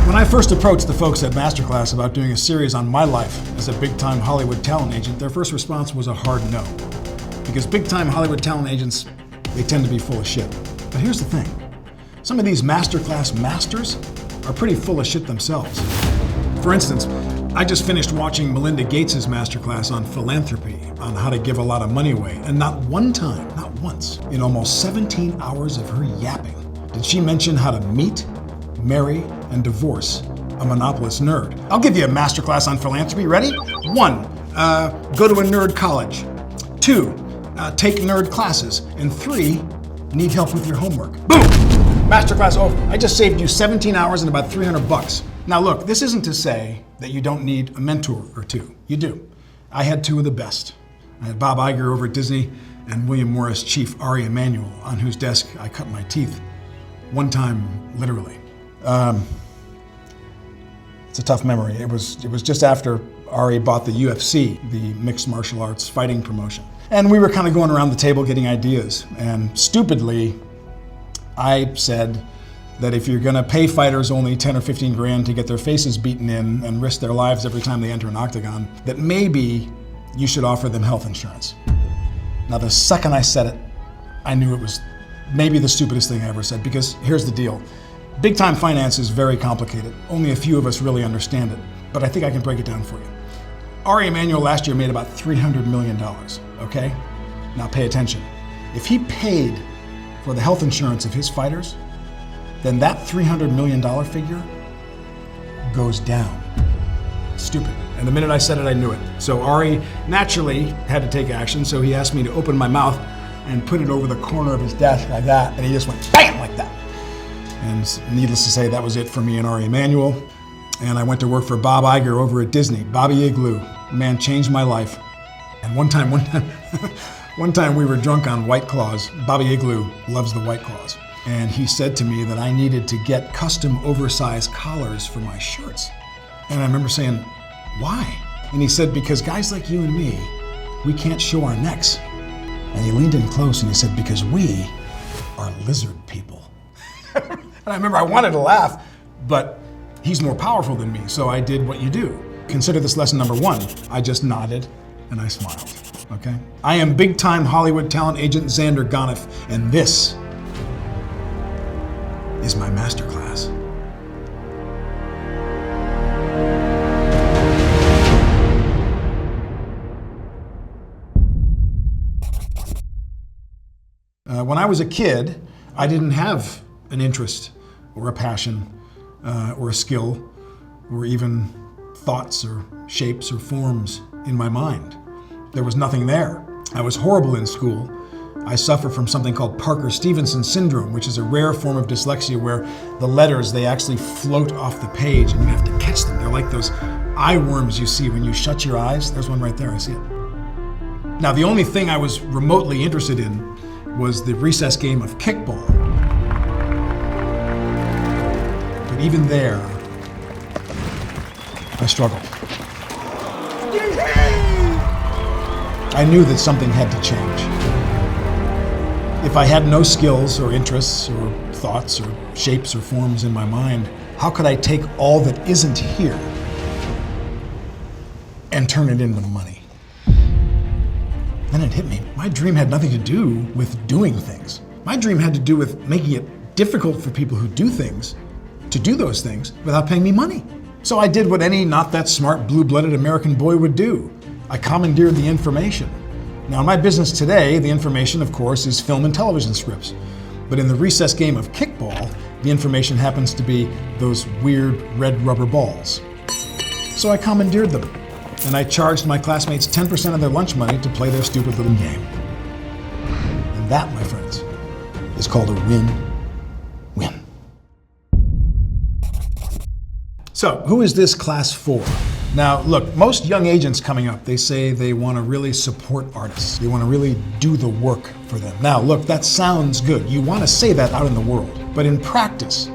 When I first approached the folks at Masterclass about doing a series on my life as a big-time Hollywood talent agent, their first response was a hard no. Because big-time Hollywood talent agents, they tend to be full of shit. But here's the thing. Some of these Masterclass masters are pretty full of shit themselves. For instance, I just finished watching Melinda Gates' Masterclass on philanthropy, on how to give a lot of money away, and not one time, not once, in almost 17 hours of her yapping, did she mention how to meet, marry, and divorce a monopolist nerd. I'll give you a masterclass on philanthropy. Ready? 1, go to a nerd college. 2, take nerd classes. And 3, need help with your homework. Boom! Masterclass over. I just saved you 17 hours and about $300. Now look, this isn't to say that you don't need a mentor or two. You do. I had 2 of the best. I had Bob Iger over at Disney and William Morris chief Ari Emanuel, on whose desk I cut my teeth. One time, literally. It's a tough memory. It was just after Ari bought the UFC, the mixed martial arts fighting promotion. And we were kind of going around the table getting ideas. And stupidly, I said that if you're gonna pay fighters only 10 or 15 grand to get their faces beaten in and risk their lives every time they enter an octagon, that maybe you should offer them health insurance. Now, the second I said it, I knew it was maybe the stupidest thing I ever said, because here's the deal. Big-time finance is very complicated. Only a few of us really understand it, but I think I can break it down for you. Ari Emanuel last year made about $300 million, okay? Now pay attention. If he paid for the health insurance of his fighters, then that $300 million figure goes down. Stupid. And the minute I said it, I knew it. So Ari naturally had to take action, so he asked me to open my mouth and put it over the corner of his desk like that, and he just went BAM! Like that. And needless to say, that was it for me and Ari Emanuel. And I went to work for Bob Iger over at Disney. Bobby Igloo, man, changed my life. And one time we were drunk on White Claws. Bobby Igloo loves the White Claws. And he said to me that I needed to get custom oversized collars for my shirts. And I remember saying, why? And he said, because guys like you and me, we can't show our necks. And he leaned in close and he said, because we are lizard people. And I remember I wanted to laugh, but he's more powerful than me, so I did what you do. Consider this lesson number 1. I just nodded and I smiled, okay? I am big-time Hollywood talent agent Zander Gonif, and this is my masterclass. When I was a kid, I didn't have an interest or a passion or a skill or even thoughts or shapes or forms in my mind. There was nothing there. I was horrible in school. I suffer from something called Parker-Stevenson syndrome, which is a rare form of dyslexia where the letters, they actually float off the page and you have to catch them. They're like those eye worms you see when you shut your eyes. There's one right there, I see it. Now, the only thing I was remotely interested in was the recess game of kickball. But even there, I struggled. I knew that something had to change. If I had no skills or interests or thoughts or shapes or forms in my mind, how could I take all that isn't here and turn it into money? Then it hit me. My dream had nothing to do with doing things. My dream had to do with making it difficult for people who do things to do those things without paying me money. So I did what any not that smart, blue-blooded American boy would do. I commandeered the information. Now in my business today, the information, of course, is film and television scripts. But in the recess game of kickball, the information happens to be those weird red rubber balls. So I commandeered them, and I charged my classmates 10% of their lunch money to play their stupid little game. And that, my friends, is called a win-win. So, who is this class for? Now, look, most young agents coming up, they say they want to really support artists. They want to really do the work for them. Now, look, that sounds good. You want to say that out in the world. But in practice,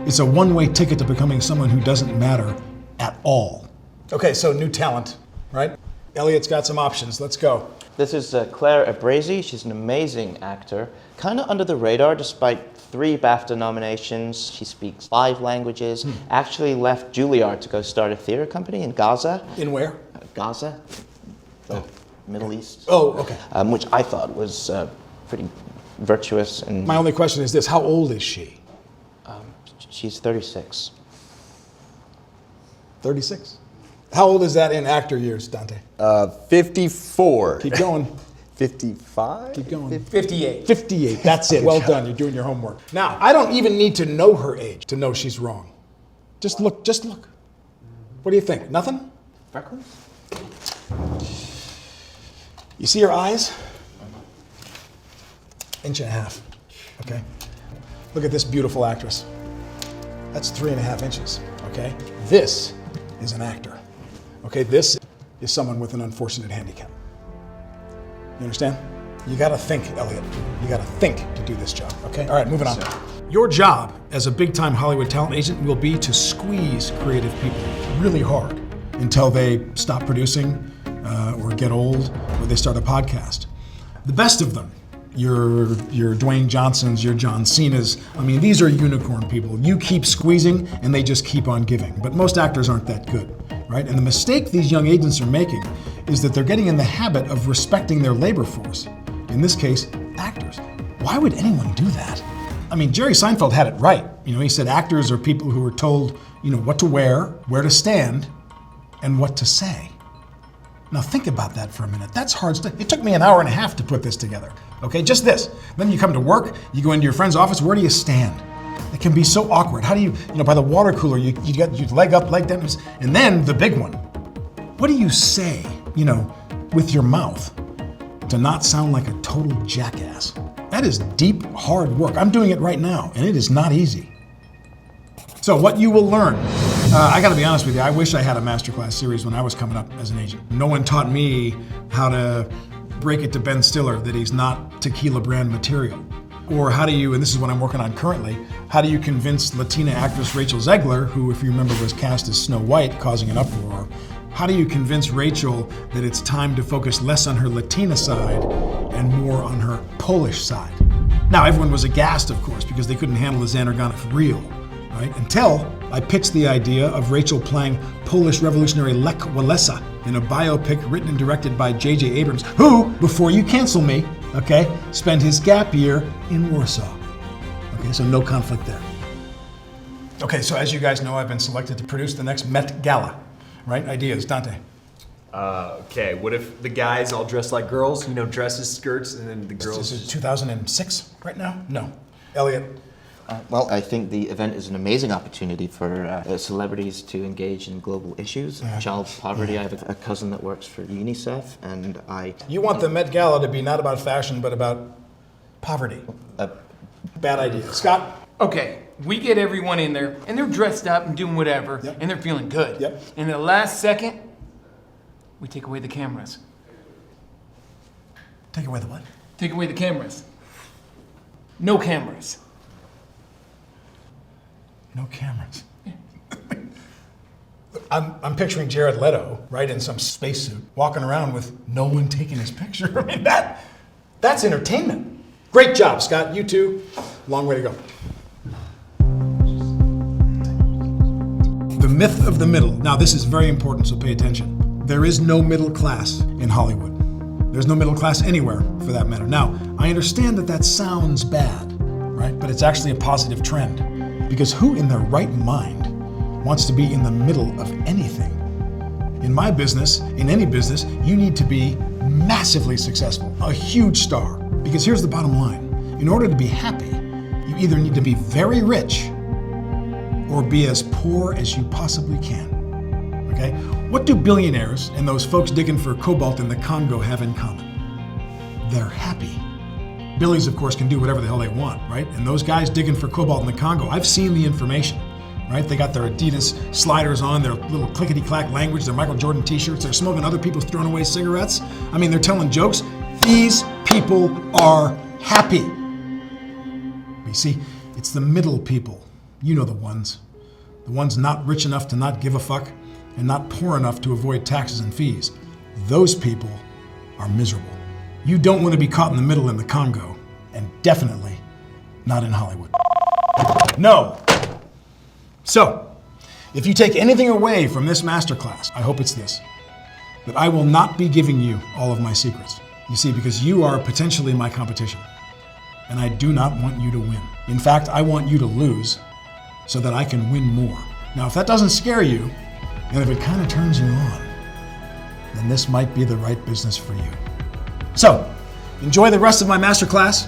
it's a one-way ticket to becoming someone who doesn't matter at all. Okay, so new talent, right? Elliot's got some options. Let's go. This is Claire Abrasi. She's an amazing actor. Kind of under the radar despite 3 BAFTA nominations. She speaks 5 languages. Actually left Juilliard to go start a theater company in Gaza. In where? Gaza, the Middle East. Oh, okay. Which I thought was pretty virtuous. And My only question is this, how old is she? she's 36. 36. How old is that in actor years, Dante? 54. Keep going. 55? Keep going. 58. 58. That's it. Well done. You're doing your homework. Now, I don't even need to know her age to know she's wrong. Just look. Just look. What do you think? Nothing? Freckles? You see her eyes? 1.5 inches. Okay. Look at this beautiful actress. That's 3.5 inches. Okay. This is an actor. Okay. This is someone with an unfortunate handicap. You understand? You gotta think, Elliot. You gotta think to do this job, okay? All right, moving on. Your job as a big-time Hollywood talent agent will be to squeeze creative people really hard until they stop producing or get old or they start a podcast. The best of them, your Dwayne Johnsons, your John Cenas, I mean, these are unicorn people. You keep squeezing and they just keep on giving. But most actors aren't that good, right? And the mistake these young agents are making is that they're getting in the habit of respecting their labor force. In this case, actors. Why would anyone do that? I mean, Jerry Seinfeld had it right. You know, he said actors are people who are told, you know, what to wear, where to stand, and what to say. Now think about that for a minute. That's hard stuff. It took me 1.5 hours to put this together. Okay, just this. Then you come to work, you go into your friend's office, where do you stand? It can be so awkward. How do you know, by the water cooler, you got your leg up, leg down, and then the big one. What do you say, you know, with your mouth to not sound like a total jackass? That is deep, hard work. I'm doing it right now, and it is not easy. So what you will learn, I gotta be honest with you, I wish I had a Masterclass series when I was coming up as an agent. No one taught me how to break it to Ben Stiller that he's not tequila brand material. Or how do you, and this is what I'm working on currently, how do you convince Latina actress Rachel Zegler, who if you remember was cast as Snow White, causing an uproar, how do you convince Rachel that it's time to focus less on her Latina side and more on her Polish side? Now, everyone was aghast, of course, because they couldn't handle the Zander Gonif reel, right? Until I pitched the idea of Rachel playing Polish revolutionary Lech Walesa in a biopic written and directed by J.J. Abrams, who, before you cancel me, okay, spent his gap year in Warsaw. Okay, so no conflict there. Okay, so as you guys know, I've been selected to produce the next Met Gala. Right? Ideas, Dante. Okay, what if the guys all dress like girls? You know, dresses, skirts, and then the girls... This is 2006 right now? No. Elliot? Well, I think the event is an amazing opportunity for celebrities to engage in global issues. Child poverty. I have a cousin that works for UNICEF, and You want the Met Gala to be not about fashion, but about poverty. Bad idea. Scott? Okay, we get everyone in there, and they're dressed up and doing whatever, Yep. and they're feeling good. Yep. And the last second, we take away the cameras. Take away the what? Take away the cameras. No cameras. No cameras. I'm picturing Jared Leto, right, in some spacesuit, walking around with no one taking his picture. I mean, that's entertainment. Great job, Scott. You too. Long way to go. The myth of the middle. Now, this is very important, so pay attention. There is no middle class in Hollywood. There's no middle class anywhere, for that matter. Now, I understand that sounds bad, right? But it's actually a positive trend. Because who in their right mind wants to be in the middle of anything? In my business, in any business, you need to be massively successful, a huge star. Because here's the bottom line. In order to be happy, you either need to be very rich or be as poor as you possibly can, okay? What do billionaires and those folks digging for cobalt in the Congo have in common? They're happy. Billies, of course, can do whatever the hell they want, right? And those guys digging for cobalt in the Congo, I've seen the information, right? They got their Adidas sliders on, their little clickety-clack language, their Michael Jordan t-shirts, they're smoking other people's thrown away cigarettes. I mean, they're telling jokes. These people are happy. You see, it's the middle people. You know the ones not rich enough to not give a fuck and not poor enough to avoid taxes and fees. Those people are miserable. You don't want to be caught in the middle in the Congo, and definitely not in Hollywood. No. So, if you take anything away from this masterclass, I hope it's this, that I will not be giving you all of my secrets. You see, because you are potentially my competition, and I do not want you to win. In fact, I want you to lose so that I can win more. Now, if that doesn't scare you, and if it kind of turns you on, then this might be the right business for you. So, enjoy the rest of my masterclass,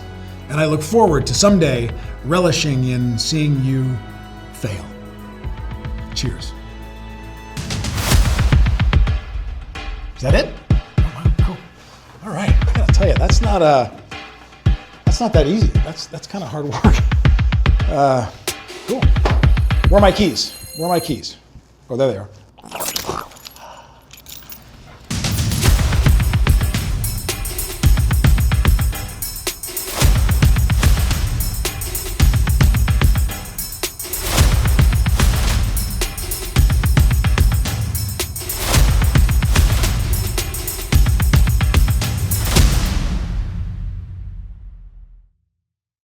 and I look forward to someday relishing in seeing you fail. Cheers. Is that it? Oh, wow, cool. All right, I gotta tell you, that's not that easy. That's kind of hard work. Cool. Where are my keys? Oh, there they are.